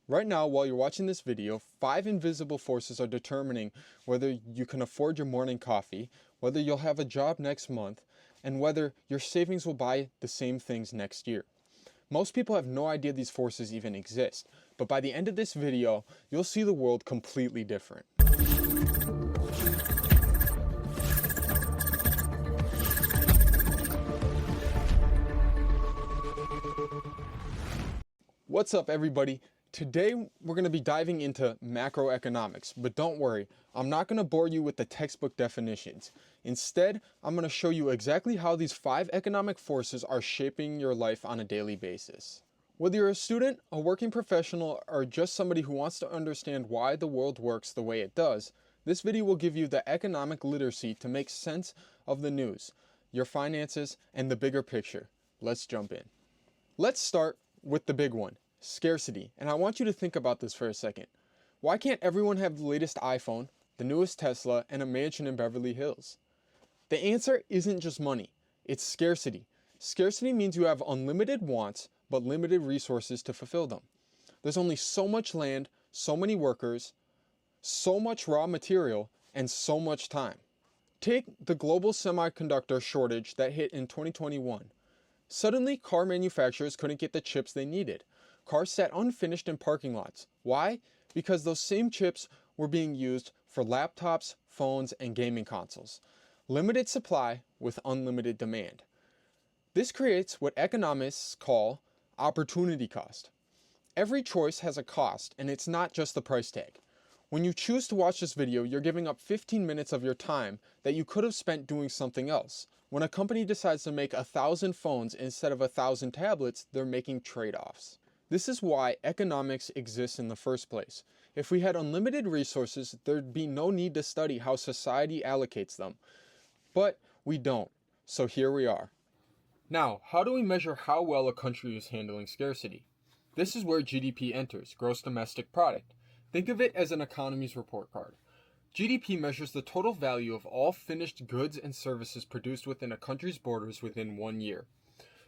Right now, while you're watching this video, 5 invisible forces are determining whether you can afford your morning coffee, whether you'll have a job next month, and whether your savings will buy the same things next year. Most people have no idea these forces even exist, but by the end of this video, you'll see the world completely different. What's up, everybody? Today we're going to be diving into macroeconomics, but don't worry, I'm not going to bore you with the textbook definitions. Instead, I'm going to show you exactly how these 5 economic forces are shaping your life on a daily basis. Whether you're a student, a working professional, or just somebody who wants to understand why the world works the way it does, this video will give you the economic literacy to make sense of the news, your finances, and the bigger picture. Let's jump in. Let's start with the big one, scarcity. And I want you to think about this for a second. Why can't everyone have the latest iPhone, the newest Tesla, and a mansion in Beverly Hills? The answer isn't just money, it's scarcity. Scarcity means you have unlimited wants, but limited resources to fulfill them. There's only so much land, so many workers, so much raw material, and so much time. Take the global semiconductor shortage that hit in 2021. Suddenly, car manufacturers couldn't get the chips they needed. Cars sat unfinished in parking lots. Why? Because those same chips were being used for laptops, phones, and gaming consoles. Limited supply with unlimited demand. This creates what economists call opportunity cost. Every choice has a cost, and it's not just the price tag. When you choose to watch this video, you're giving up 15 minutes of your time that you could have spent doing something else. When a company decides to make 1,000 phones instead of 1,000 tablets, they're making trade-offs. This is why economics exists in the first place. If we had unlimited resources, there'd be no need to study how society allocates them. But we don't, so here we are. Now, how do we measure how well a country is handling scarcity? This is where GDP enters, gross domestic product. Think of it as an economy's report card. GDP measures the total value of all finished goods and services produced within a country's borders within 1 year.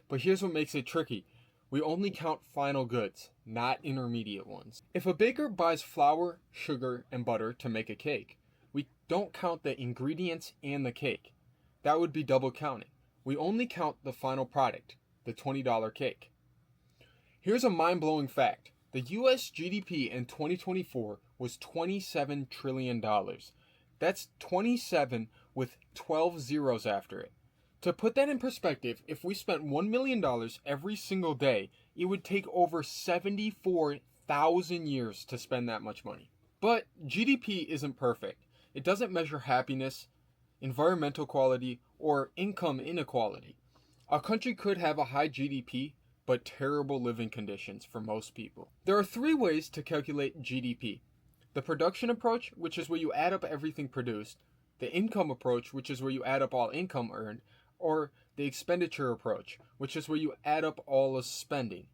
But here's what makes it tricky. We only count final goods, not intermediate ones. If a baker buys flour, sugar, and butter to make a cake, we don't count the ingredients and the cake. That would be double counting. We only count the final product, the $20 cake. Here's a mind-blowing fact. The US GDP in 2024 was $27 trillion. That's 27 with 12 zeros after it. To put that in perspective, if we spent $1 million every single day, it would take over 74,000 years to spend that much money. But GDP isn't perfect. It doesn't measure happiness, environmental quality, or income inequality. A country could have a high GDP, but terrible living conditions for most people. There are 3 ways to calculate GDP. The production approach, which is where you add up everything produced, the income approach, which is where you add up all income earned, or the expenditure approach, which is where you add up all the spending.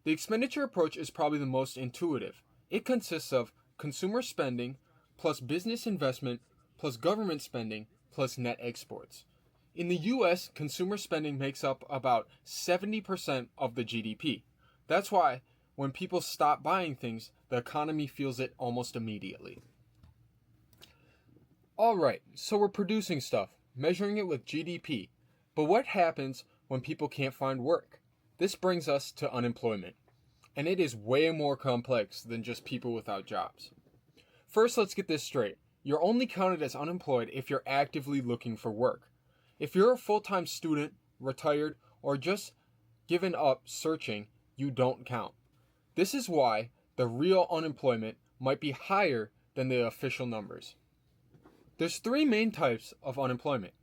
The expenditure approach is probably the most intuitive. It consists of consumer spending, plus business investment, plus government spending, plus net exports. In the US, consumer spending makes up about 70% of the GDP. That's why when people stop buying things, the economy feels it almost immediately. Alright, so we're producing stuff, measuring it with GDP. But what happens when people can't find work? This brings us to unemployment. And it is way more complex than just people without jobs. First, let's get this straight. You're only counted as unemployed if you're actively looking for work. If you're a full-time student, retired, or just given up searching, you don't count. This is why the real unemployment might be higher than the official numbers. There's 3 main types of unemployment.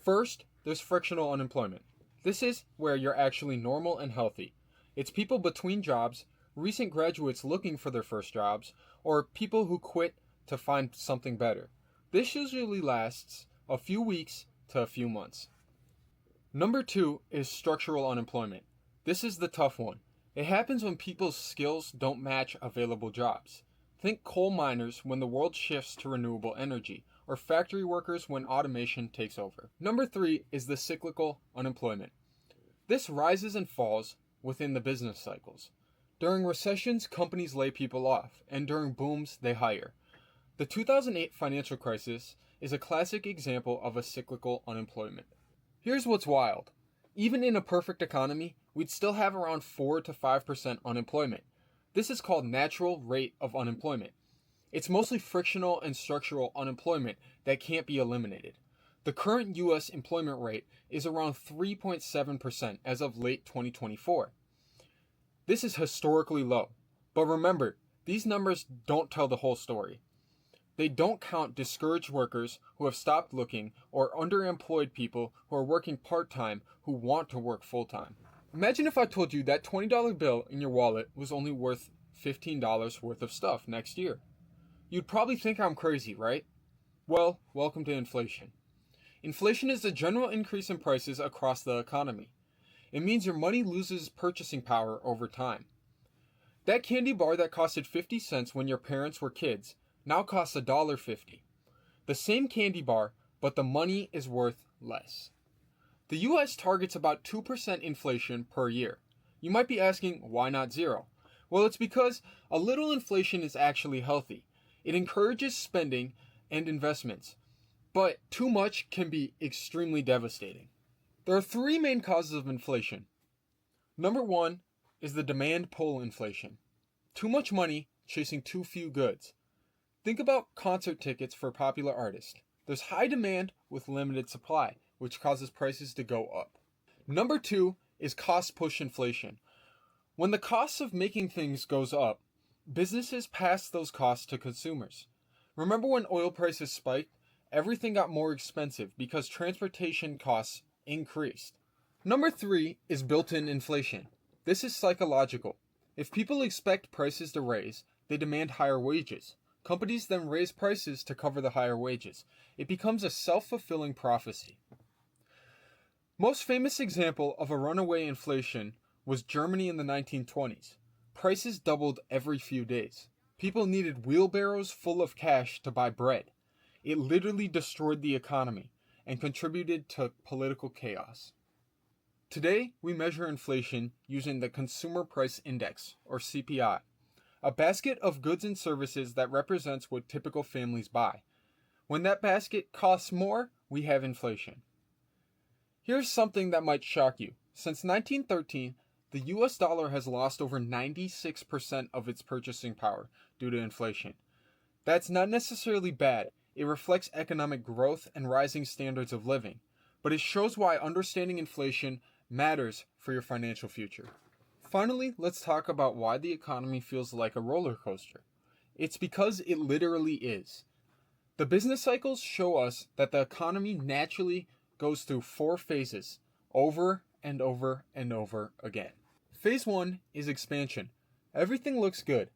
First, there's frictional unemployment. This is where you're actually normal and healthy. It's people between jobs, recent graduates looking for their first jobs, or people who quit to find something better. This usually lasts a few weeks to a few months. Number 2 is structural unemployment. This is the tough one. It happens when people's skills don't match available jobs. Think coal miners when the world shifts to renewable energy, or factory workers when automation takes over. Number 3 is the cyclical unemployment. This rises and falls within the business cycles. During recessions, companies lay people off, and during booms, they hire. The 2008 financial crisis is a classic example of a cyclical unemployment. Here's what's wild. Even in a perfect economy, we'd still have around 4 to 5% unemployment. This is called natural rate of unemployment. It's mostly frictional and structural unemployment that can't be eliminated. The current US employment rate is around 3.7% as of late 2024. This is historically low. But remember, these numbers don't tell the whole story. They don't count discouraged workers who have stopped looking or underemployed people who are working part-time who want to work full-time. Imagine if I told you that $20 bill in your wallet was only worth $15 worth of stuff next year. You'd probably think I'm crazy, right? Well, welcome to inflation. Inflation is the general increase in prices across the economy. It means your money loses purchasing power over time. That candy bar that costed 50 cents when your parents were kids now costs $1.50. The same candy bar, but the money is worth less. The US targets about 2% inflation per year. You might be asking, why not zero? Well, it's because a little inflation is actually healthy. It encourages spending and investments, but too much can be extremely devastating. There are three main causes of inflation. Number one is the demand pull inflation. Too much money chasing too few goods. Think about concert tickets for popular artists. There's high demand with limited supply, which causes prices to go up. Number two is cost push inflation. When the cost of making things goes up, businesses pass those costs to consumers. Remember when oil prices spiked? Everything got more expensive because transportation costs increased. Number three is built-in inflation. This is psychological. If people expect prices to raise, they demand higher wages. Companies then raise prices to cover the higher wages. It becomes a self-fulfilling prophecy. Most famous example of a runaway inflation was Germany in the 1920s. Prices doubled every few days. People needed wheelbarrows full of cash to buy bread. It literally destroyed the economy and contributed to political chaos. Today, we measure inflation using the Consumer Price Index, or CPI, a basket of goods and services that represents what typical families buy. When that basket costs more, we have inflation. Here's something that might shock you. Since 1913, the US dollar has lost over 96% of its purchasing power due to inflation. That's not necessarily bad. It reflects economic growth and rising standards of living, but it shows why understanding inflation matters for your financial future. Finally, let's talk about why the economy feels like a roller coaster. It's because it literally is. The business cycles show us that the economy naturally goes through 4 phases over and over and over again. Phase 1 is expansion. Everything looks good.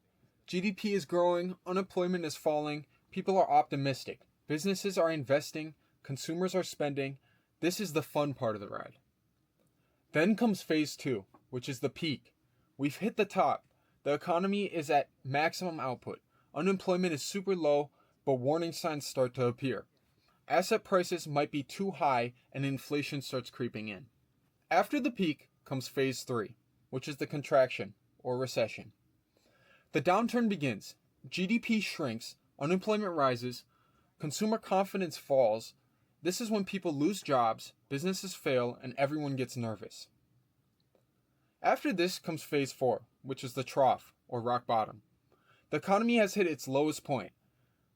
GDP is growing, unemployment is falling, people are optimistic, businesses are investing, consumers are spending. This is the fun part of the ride. Then comes phase 2, which is the peak. We've hit the top. The economy is at maximum output. Unemployment is super low, but warning signs start to appear. Asset prices might be too high and inflation starts creeping in. After the peak comes phase 3, which is the contraction or recession. The downturn begins. GDP shrinks, unemployment rises, consumer confidence falls. This is when people lose jobs, businesses fail, and everyone gets nervous. After this comes phase 4, which is the trough or rock bottom. The economy has hit its lowest point,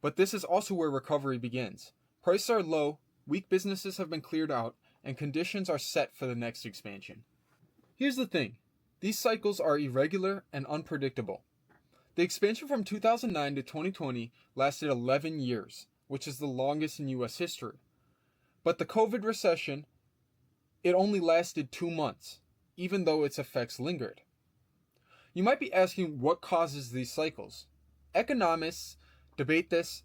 but this is also where recovery begins. Prices are low, weak businesses have been cleared out, and conditions are set for the next expansion. Here's the thing. These cycles are irregular and unpredictable. The expansion from 2009 to 2020 lasted 11 years, which is the longest in US history. But the COVID recession, it only lasted 2 months, even though its effects lingered. You might be asking what causes these cycles. Economists debate this,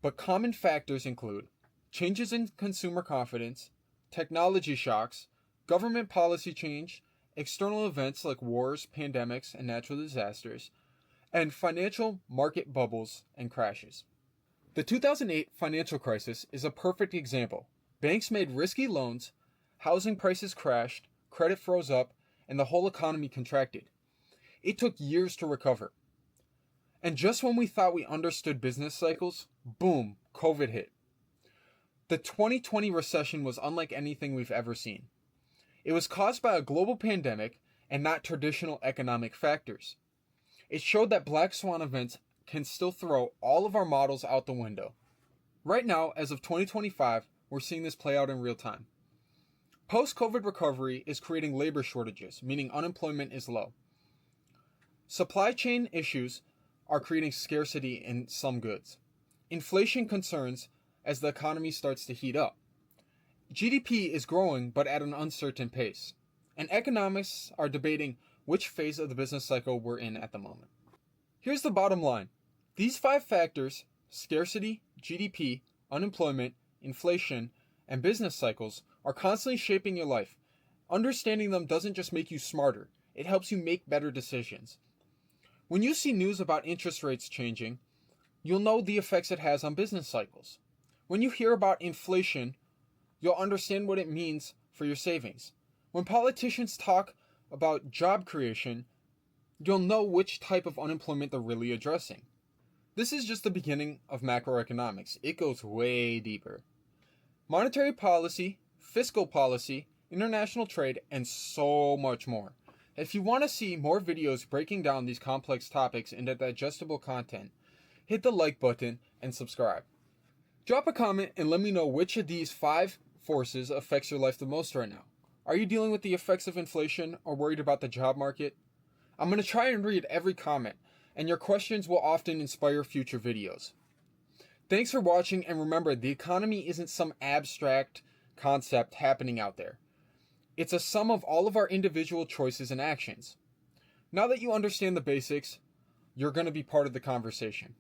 but common factors include changes in consumer confidence, technology shocks, government policy change, external events like wars, pandemics, and natural disasters, and financial market bubbles and crashes. The 2008 financial crisis is a perfect example. Banks made risky loans, housing prices crashed, credit froze up, and the whole economy contracted. it took years to recover. And just when we thought we understood business cycles, boom, COVID hit. The 2020 recession was unlike anything we've ever seen. It was caused by a global pandemic and not traditional economic factors. It showed that black swan events can still throw all of our models out the window. Right now, as of 2025, we're seeing this play out in real time. Post-COVID recovery is creating labor shortages, meaning unemployment is low. Supply chain issues are creating scarcity in some goods. Inflation concerns as the economy starts to heat up. GDP is growing but at an uncertain pace. And economists are debating which phase of the business cycle we're in at the moment. Here's the bottom line. These 5 factors, scarcity, GDP, unemployment, inflation, and business cycles, are constantly shaping your life. Understanding them doesn't just make you smarter, it helps you make better decisions. When you see news about interest rates changing, you'll know the effects it has on business cycles. When you hear about inflation, you'll understand what it means for your savings. When politicians talk about job creation, you'll know which type of unemployment they're really addressing. This is just the beginning of macroeconomics. It goes way deeper. Monetary policy, fiscal policy, international trade, and so much more. If you want to see more videos breaking down these complex topics into digestible content, hit the like button and subscribe. Drop a comment and let me know which of these 5 forces affects your life the most right now. Are you dealing with the effects of inflation or worried about the job market? I'm going to try and read every comment, and your questions will often inspire future videos. Thanks for watching, and remember, the economy isn't some abstract concept happening out there. It's a sum of all of our individual choices and actions. Now that you understand the basics, you're going to be part of the conversation.